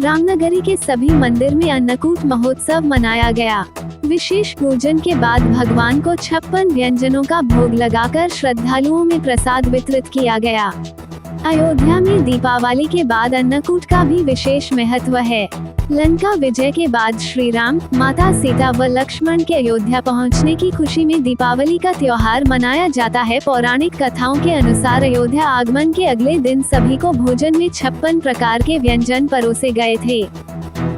रामनगरी के सभी मंदिर में अन्नकूट महोत्सव मनाया गया। विशेष पूजन के बाद भगवान को 56 व्यंजनों का भोग लगाकर श्रद्धालुओं में प्रसाद वितरित किया गया। अयोध्या में दीपावली के बाद अन्नकूट का भी विशेष महत्व है। लंका विजय के बाद श्री राम, माता सीता व लक्ष्मण के अयोध्या पहुंचने की खुशी में दीपावली का त्योहार मनाया जाता है। पौराणिक कथाओं के अनुसार अयोध्या आगमन के अगले दिन सभी को भोजन में 56 प्रकार के व्यंजन परोसे गए थे,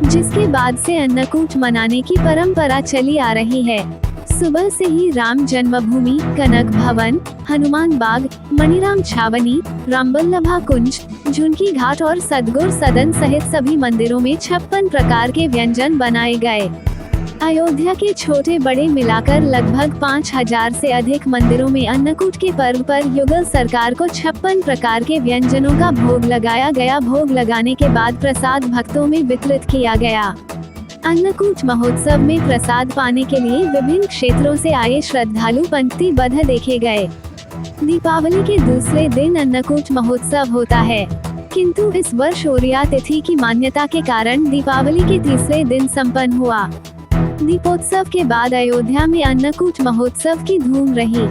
जिसके बाद से अन्नकूट मनाने की परंपरा चली आ रही है। सुबह से ही राम जन्मभूमि, कनक भवन, हनुमान बाग, मणिराम छावनी, रामबल्लभा कुंज, झुनकी घाट और सदगुरु सदन सहित सभी मंदिरों में 56 प्रकार के व्यंजन बनाए गए। अयोध्या के छोटे बड़े मिलाकर लगभग 5000 से अधिक मंदिरों में अन्नकूट के पर्व पर युगल सरकार को 56 प्रकार के व्यंजनों का भोग लगाया गया। भोग लगाने के बाद प्रसाद भक्तों में वितरित किया गया। अन्नकूट महोत्सव में प्रसाद पाने के लिए विभिन्न क्षेत्रों से आए श्रद्धालु पंक्तिबद्ध देखे गए। दीपावली के दूसरे दिन अन्नकूट महोत्सव होता है, किंतु इस वर्ष ओरिया तिथि की मान्यता के कारण दीपावली के तीसरे दिन संपन्न हुआ। दीपोत्सव के बाद अयोध्या में अन्नकूट महोत्सव की धूम रही।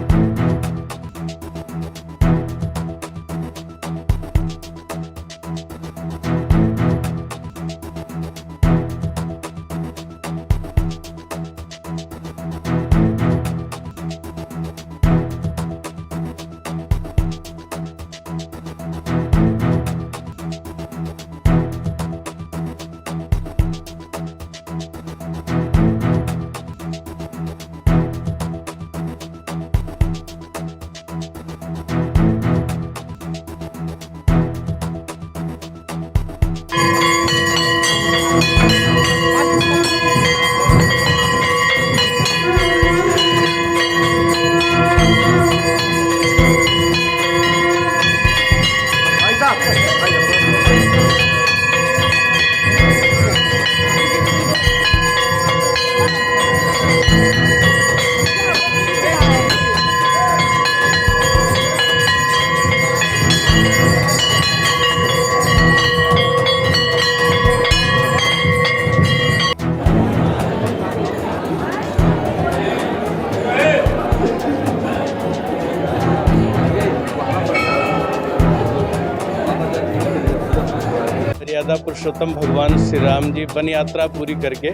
मर्यादा पुरुषोत्तम भगवान श्री राम जी वन यात्रा पूरी करके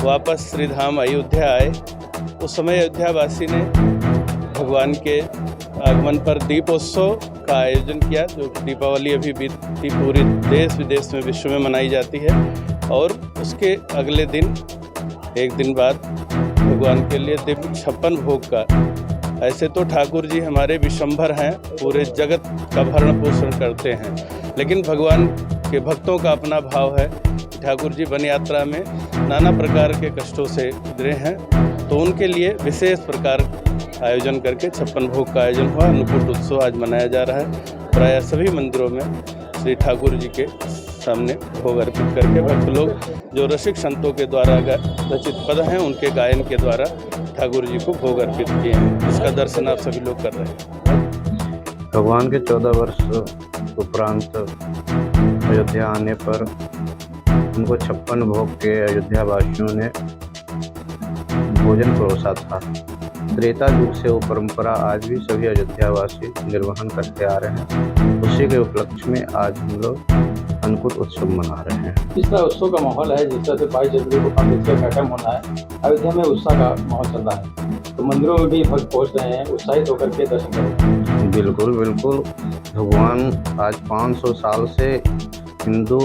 वापस श्री धाम अयोध्या आए। उस समय अयोध्यावासी ने भगवान के आगमन पर दीपोत्सव का आयोजन किया, जो दीपावली अभी बीती पूरे देश विदेश में विश्व में मनाई जाती है। और उसके अगले दिन, एक दिन बाद, भगवान के लिए दिव्य 56 भोग का। ऐसे तो ठाकुर जी हमारे विशंभर हैं, पूरे जगत का भरण पोषण करते हैं, लेकिन भगवान के भक्तों का अपना भाव है। ठाकुर जी वन यात्रा में नाना प्रकार के कष्टों से गुजरे हैं, तो उनके लिए विशेष प्रकार आयोजन करके 56 भोग का आयोजन हुआ। अन्नकूट उत्सव आज मनाया जा रहा है। प्रायः सभी मंदिरों में श्री ठाकुर जी के सामने भोग अर्पित करके भक्त लोग, जो रसिक संतों के द्वारा रचित पद हैं, उनके गायन के द्वारा ठाकुर जी को भोग अर्पित किए हैं। इसका दर्शन आप सभी लोग कर रहे हैं। भगवान के 14 वर्ष उपरांत अयोध्या आने पर उनको 56 भोग के अयोध्या वासियों ने भोजन परोसा था। त्रेता युग से वो परंपरा आज भी सभी अयोध्यावासी निर्वहन करते आ रहे हैं। उसी के उपलक्ष्य में आज हम लोग अन्नकूट उत्सव मना रहे हैं। इस तरह उत्सव का माहौल है, जिस तरह से 22 जनवरी को कार्यक्रम होना है, अयोध्या में उत्साह का माहौल चल रहा है, तो मंदिरों में भी भक्त पहुँच रहे हैं, उत्साहित होकर के दर्शन कर रहे हैं। बिल्कुल बिल्कुल। भगवान आज 500 साल से हिंदू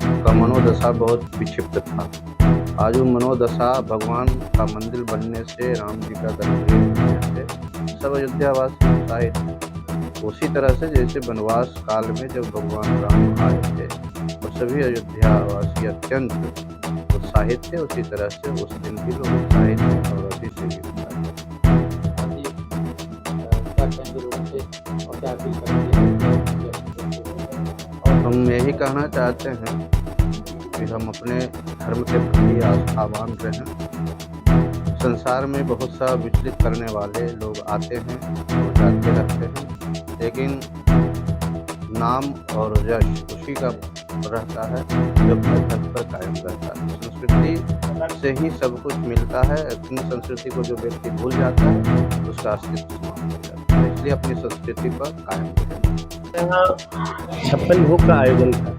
का मनोदशा बहुत विक्षिप्त था। आज वो मनोदशा भगवान का मंदिर बनने से, राम जी का दरबार बनने से सब अयोध्यावासी उत्साहित। उसी तरह से जैसे वनवास काल में जब भगवान राम आए थे और सभी अयोध्यावासी अत्यंत उत्साहित थे, उसी तरह से उस दिन भी लोग उत्साहित थे और अभी से भी उत्साहित। हम यही कहना चाहते हैं कि हम अपने धर्म के प्रति आस्थावान रहें। संसार में बहुत सा विचलित करने वाले लोग आते हैं और जाते रहते हैं, लेकिन नाम और यश उसी का रहता है, जो घर घर पर कायम रहता है। संस्कृति से ही सब कुछ मिलता है। अपनी संस्कृति को जो व्यक्ति भूल जाता है उसका अस्तित्व समाप्त हो जाता है। इसलिए अपनी संस्कृति पर कायम रहें। यहाँ 56 भोग का आयोजन था।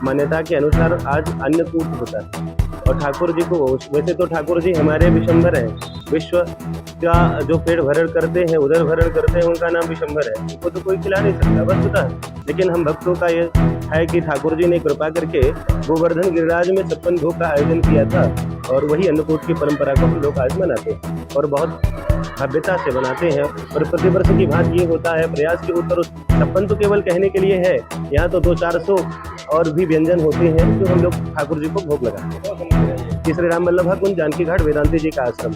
मान्यता के अनुसार आज अन्नकूट होता है और ठाकुर जी को, वैसे तो ठाकुर जी हमारे विशंभर हैं, विश्व का जो पेट भरण करते हैं, उदर भरण करते हैं, उनका नाम विशंभर है। उनको तो कोई खिला नहीं सकता वस्तुतः, लेकिन हम भक्तों का ये है कि ठाकुर जी ने कृपा करके गोवर्धन गिरिराज में 56 भोग का आयोजन किया था और वही अन्नकूट की परंपरा को हम लोग आज मनाते हैं और बहुत भव्यता से बनाते हैं। और प्रतिवर्ष की बात ये होता है, प्रयास के उत्तर 56 तो केवल कहने के लिए है, यहाँ तो 200-400 और भी व्यंजन होते हैं जो हम लोग ठाकुर जी को भोग लगाते हैं। श्री राम वल्लभा कुंज, जानकी घाट, वेदांती जी का आश्रम।